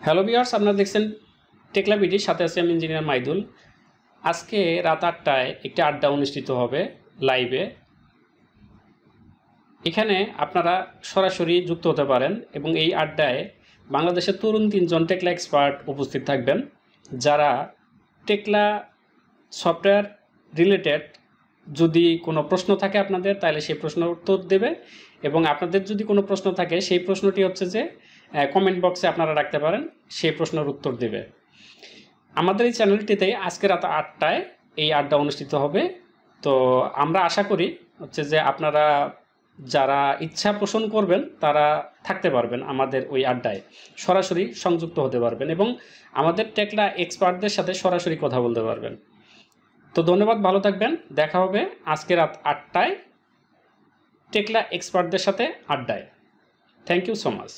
Hello viewers, আপনারা দেখছেন টেকলা বিডির সাথে আছে আমি ইঞ্জিনিয়ার মাইদুল। আজকে রাত 8টায় একটি আড্ডা অনুষ্ঠিত হবে লাইভে। এখানে আপনারা সরাসরি যুক্ত হতে পারেন এবং এই আড্ডায় বাংলাদেশের তরুণ 3জন টেকলা এক্সপার্ট উপস্থিত থাকবেন, যারা টেকলা সফটওয়্যার রিলেটেড যদি কোনো প্রশ্ন থাকে আপনাদের, তাহলে সেই প্রশ্নের উত্তর দেবে। এবং আপনাদের যদি কোনো প্রশ্ন থাকে, সেই প্রশ্নটি হচ্ছে যে কমেন্ট বক্সে আপনারা রাখতে পারেন, সেই প্রশ্নের উত্তর দেবে। আমাদের এই চ্যানেলটিতে আজকে রাত 8টায় এই আড্ডা অনুষ্ঠিত হবে। তো আমরা আশা করি হচ্ছে যে আপনারা যারা ইচ্ছা পোষণ করবেন তারা থাকতে পারবেন, আমাদের ওই আড্ডায় সরাসরি সংযুক্ত হতে পারবেন এবং আমাদের টেকলা এক্সপার্টদের সাথে সরাসরি কথা বলতে পারবেন। তো ধন্যবাদ, ভালো থাকবেন। দেখা হবে আজকে রাত 8টায় টেকলা এক্সপার্টদের সাথে আড্ডায়। Thank you so much.